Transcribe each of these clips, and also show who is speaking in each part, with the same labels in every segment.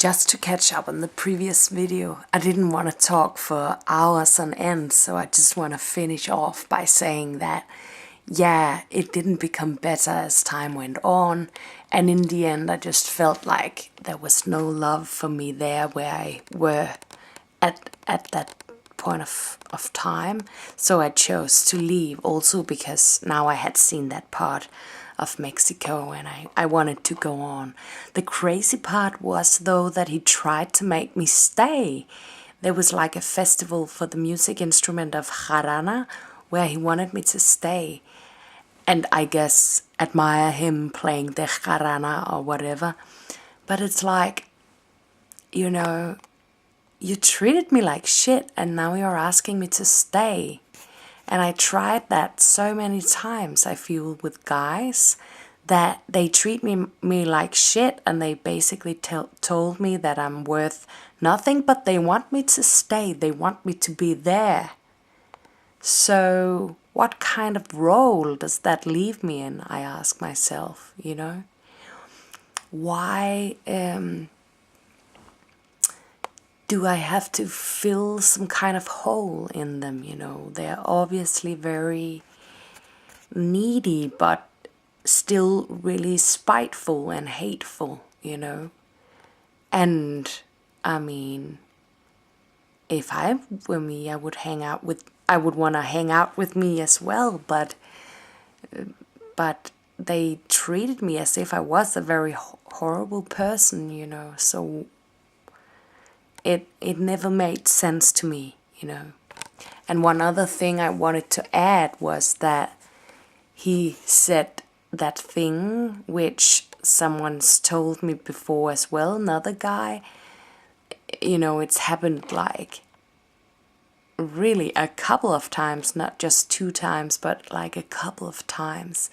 Speaker 1: Just to catch up on the previous video, I didn't want to talk for hours on end, so I just want to finish off by saying that, yeah, it didn't become better as time went on, and in the end I just felt like there was no love for me there where I were at that point of time, so I chose to leave, also because now I had seen that part of Mexico and I wanted to go on. The crazy part was though that he tried to make me stay. There was like a festival for the music instrument of jarana where he wanted me to stay, and I guess admire him playing the jarana or whatever, but it's like, you know, you treated me like shit and now you're asking me to stay. And I tried that so many times, I feel, with guys, that they treat me like shit and they basically told me that I'm worth nothing, but they want me to stay, they want me to be there. So what kind of role does that leave me in, I ask myself, you know? Why do I have to fill some kind of hole in them, you know? They're obviously very needy, but still really spiteful and hateful, you know? And, I mean, if I were me, I would want to hang out with me as well, but they treated me as if I was a very horrible person, you know? So it never made sense to me, you know. And one other thing I wanted to add was that he said that thing which someone's told me before as well, another guy, you know, it's happened like really a couple of times, not just 2 times, but like a couple of times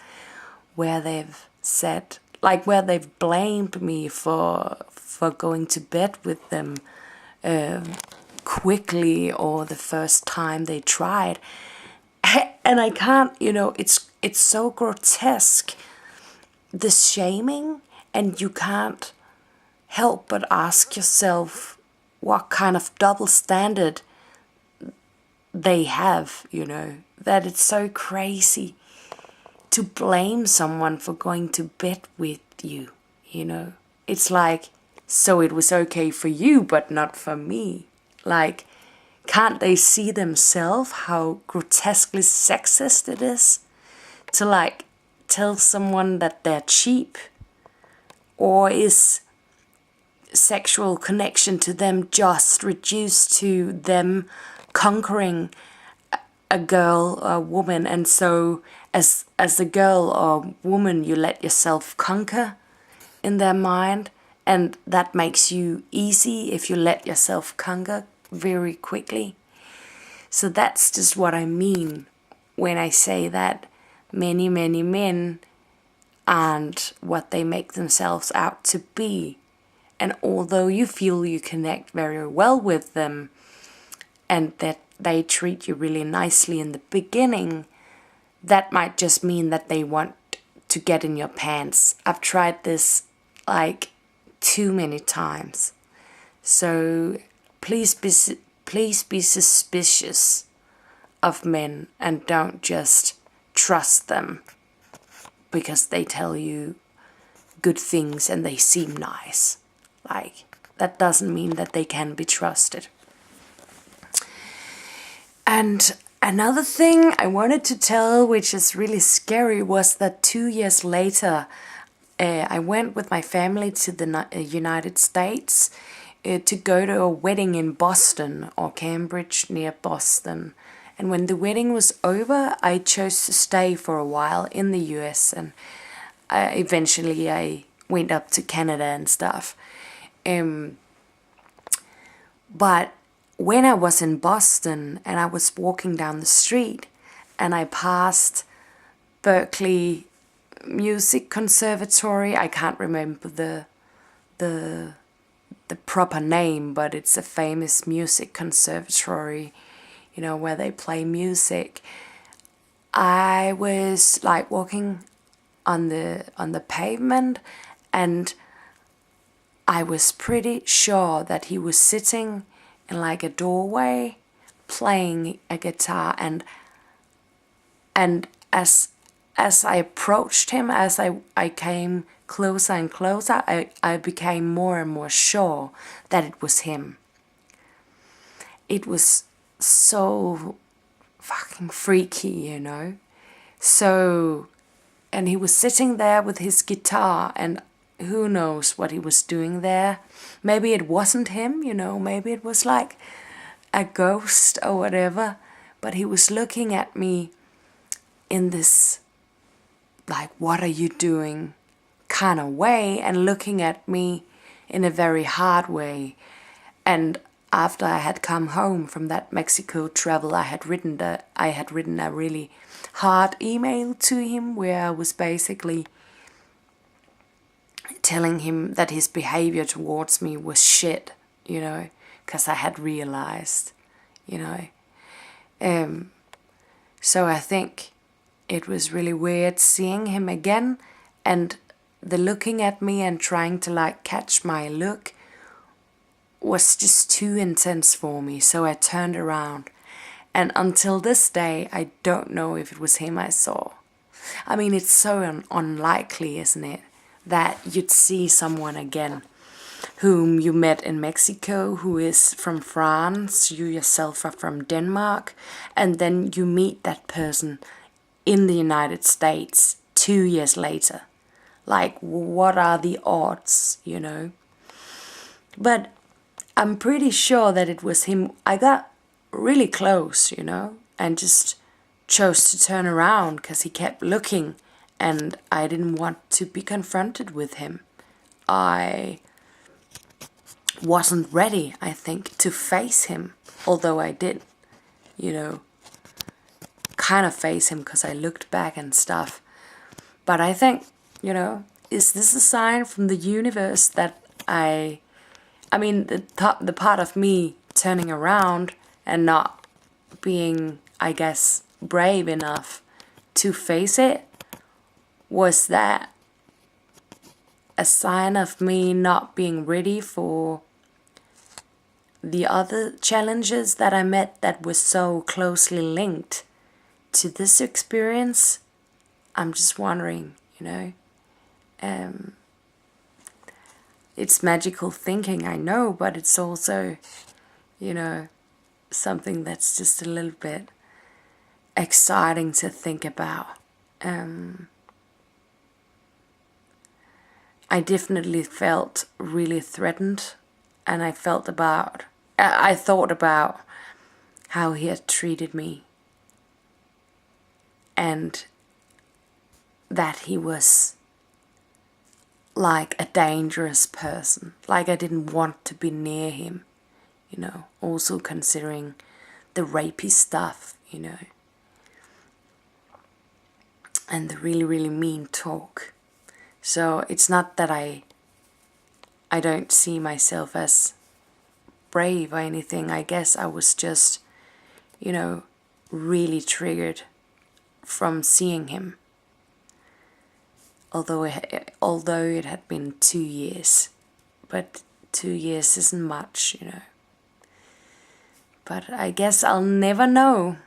Speaker 1: where they've said, like where they've blamed me for going to bed with them quickly, or the first time they tried. And I can't, you know, it's so grotesque, the shaming, and you can't help but ask yourself what kind of double standard they have, you know, that it's so crazy to blame someone for going to bed with you, you know. It's like, so it was okay for you, but not for me. Like, can't they see themselves how grotesquely sexist it is to like tell someone that they're cheap? Or is sexual connection to them just reduced to them conquering a girl or a woman, and so as a girl or woman you let yourself conquer in their mind, and that makes you easy if you let yourself conquer very quickly. So that's just what I mean when I say that many men aren't what they make themselves out to be. And although you feel you connect very well with them and that they treat you really nicely in the beginning, that might just mean that they want to get in your pants. I've tried this like too many times. So please be suspicious of men and don't just trust them because they tell you good things and they seem nice. Like, that doesn't mean that they can be trusted. And another thing I wanted to tell, which is really scary, was that 2 years later, I went with my family to the United States to go to a wedding in Boston, or Cambridge near Boston. And when the wedding was over, I chose to stay for a while in the US, and eventually I went up to Canada and stuff. But when I was in Boston and I was walking down the street and I passed Berkeley Music Conservatory, I can't remember the proper name, but it's a famous music conservatory, you know, where they play music. I was like walking on the pavement, and I was pretty sure that he was sitting in like a doorway playing a guitar, and as I approached him, as I came closer and closer, I became more and more sure that it was him. It was so fucking freaky, you know. So, and he was sitting there with his guitar, and who knows what he was doing there. Maybe it wasn't him, you know, maybe it was like a ghost or whatever. But he was looking at me in this, like, what are you doing kind of way, and looking at me in a very hard way. And after I had come home from that Mexico travel, I had written a really hard email to him where I was basically telling him that his behavior towards me was shit, you know, because I had realized, you know. So I think it was really weird seeing him again, and the looking at me and trying to like catch my look was just too intense for me. So I turned around, and until this day I don't know if it was him I saw. I mean, it's so unlikely, isn't it, that you'd see someone again whom you met in Mexico, who is from France, you yourself are from Denmark, and then you meet that person in the United States 2 years later. Like, what are the odds, you know? But I'm pretty sure that it was him. I got really close, you know, and just chose to turn around because he kept looking, and I didn't want to be confronted with him. I wasn't ready, I think, to face him, although I did, you know, kind of face him because I looked back and stuff. But I think, you know, is this a sign from the universe that I mean, the part of me turning around and not being, I guess, brave enough to face it, was that a sign of me not being ready for the other challenges that I met that were so closely linked to this experience? I'm just wondering, you know. It's magical thinking, I know, but it's also, you know, something that's just a little bit exciting to think about. I definitely felt really threatened, and I thought about how he had treated me, and that he was like a dangerous person, like I didn't want to be near him, you know, also considering the rapey stuff, you know, and the really, really mean talk. So it's not that I don't see myself as brave or anything. I guess I was just, you know, really triggered from seeing him. Although it had been 2 years, but 2 years isn't much, you know. But I guess I'll never know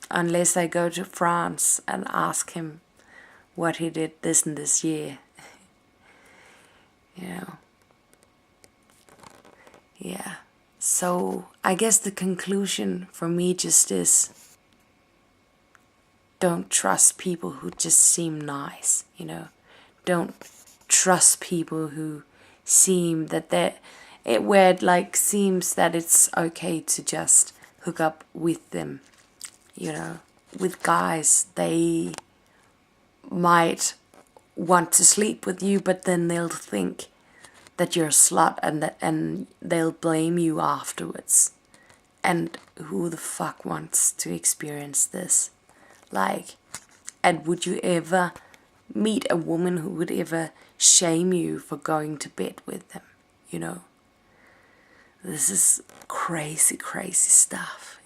Speaker 1: unless I go to France and ask him what he did this and this year. You know. Yeah. So I guess the conclusion for me just is, don't trust people who just seem nice, you know. Don't trust people who seem that where it like seems that it's okay to just hook up with them, you know. With guys, they might want to sleep with you, but then they'll think that you're a slut, and they'll blame you afterwards. And who the fuck wants to experience this? Like, and would you ever meet a woman who would ever shame you for going to bed with them, you know? This is crazy, crazy stuff,